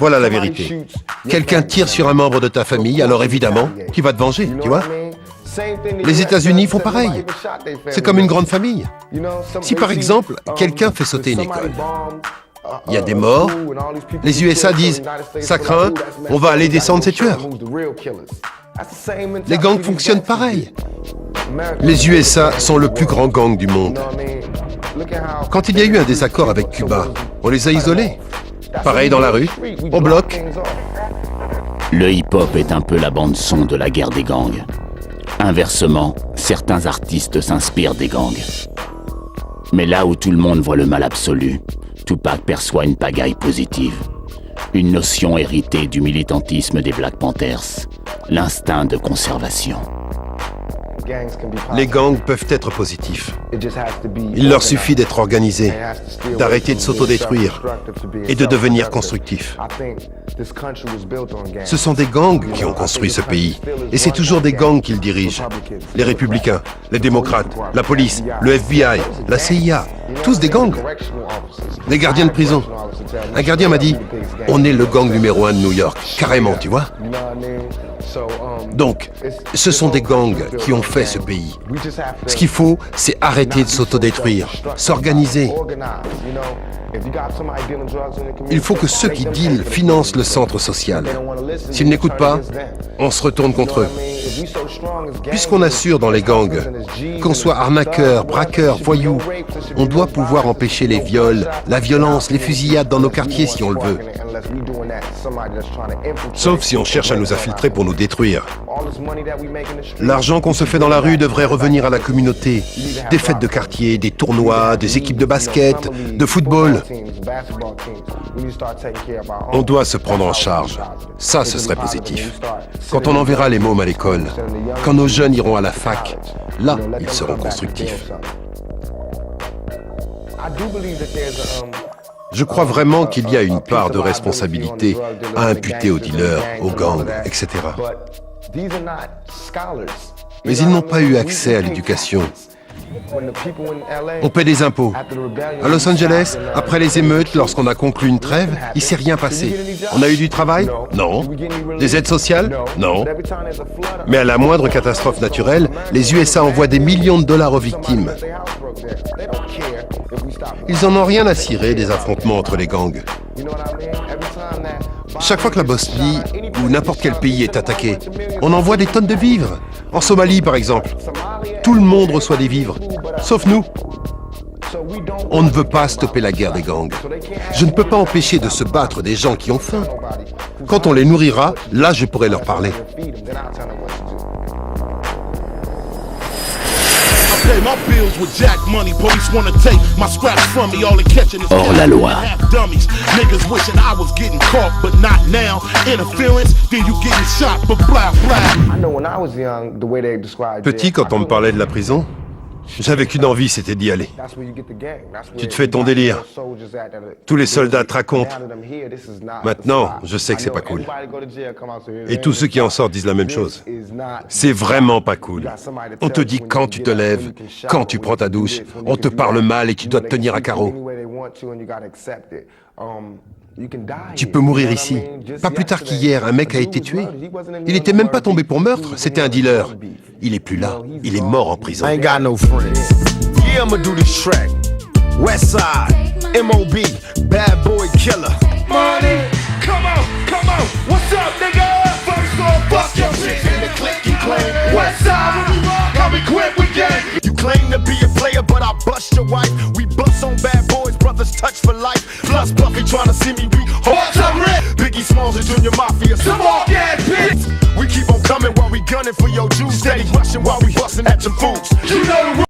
Voilà la vérité. Quelqu'un tire sur un membre de ta famille, alors évidemment, tu vas te venger, tu vois? Les États-Unis font pareil. C'est comme une grande famille. Si par exemple, quelqu'un fait sauter une école, il y a des morts, les USA disent « ça craint, on va aller descendre ces tueurs ». Les gangs fonctionnent pareil. Les USA sont le plus grand gang du monde. Quand il y a eu un désaccord avec Cuba, on les a isolés. Pareil dans la rue, on bloque. Le hip-hop est un peu la bande-son de la guerre des gangs. Inversement, certains artistes s'inspirent des gangs. Mais là où tout le monde voit le mal absolu, Tupac perçoit une pagaille positive. Une notion héritée du militantisme des Black Panthers, l'instinct de conservation. Les gangs peuvent être positifs. Il leur suffit d'être organisés, d'arrêter de s'autodétruire et de devenir constructifs. Ce sont des gangs qui ont construit ce pays. Et c'est toujours des gangs qui le dirigent. Les républicains, les démocrates, la police, le FBI, la CIA, tous des gangs. Les gardiens de prison. Un gardien m'a dit, on est le gang numéro 1 de New York. Carrément, tu vois. Donc, ce sont des gangs qui ont fait ce pays. Ce qu'il faut, c'est arrêter de s'autodétruire, s'organiser. Il faut que ceux qui dealent financent le centre social. S'ils n'écoutent pas, on se retourne contre eux. Puisqu'on assure dans les gangs, qu'on soit arnaqueur, braqueur, voyou, on doit pouvoir empêcher les viols, la violence, les fusillades dans nos quartiers si on le veut. Sauf si on cherche à nous infiltrer pour nous détruire. L'argent qu'on se fait dans la rue devrait revenir à la communauté. Des fêtes de quartier, des tournois, des équipes de basket, de football. On doit se prendre en charge. Ça, ce serait positif. Quand on enverra les mômes à l'école, quand nos jeunes iront à la fac, là, ils seront constructifs. Je crois vraiment qu'il y a une part de responsabilité à imputer aux dealers, aux gangs, etc. Mais ils n'ont pas eu accès à l'éducation. On paie des impôts. À Los Angeles, après les émeutes, lorsqu'on a conclu une trêve, il ne s'est rien passé. On a eu du travail? Non. Des aides sociales? Non. Mais à la moindre catastrophe naturelle, les USA envoient des millions de dollars aux victimes. Ils en ont rien à cirer des affrontements entre les gangs. Chaque fois que la Bosnie ou n'importe quel pays est attaqué, on envoie des tonnes de vivres. En Somalie, par exemple, tout le monde reçoit des vivres, sauf nous. On ne veut pas stopper la guerre des gangs. Je ne peux pas empêcher de se battre des gens qui ont faim. Quand on les nourrira, là, je pourrai leur parler. Hors la loi. Petit, quand on me parlait de la prison, j'avais qu'une envie, c'était d'y aller. Tu te fais ton délire. Tous les soldats te racontent. Maintenant, je sais que c'est pas cool. Et tous ceux qui en sortent disent la même chose. C'est vraiment pas cool. On te dit quand tu te lèves, quand tu prends ta douche, on te parle mal et tu dois te tenir à carreau. Tu peux mourir ici. Pas plus tard qu'hier, un mec a été tué. Il était même pas tombé pour meurtre, c'était un dealer. Il est plus là, il est mort en prison. Claim to be a player, but I bust your wife. We bust on bad boys, brothers touch for life. Plus Buffy trying to see me weak. Hold up, Biggie Smalls and Junior Mafia. Some more bitch. We keep on coming while we gunning for your juice. Steady rushing while we busting at your fools. You know the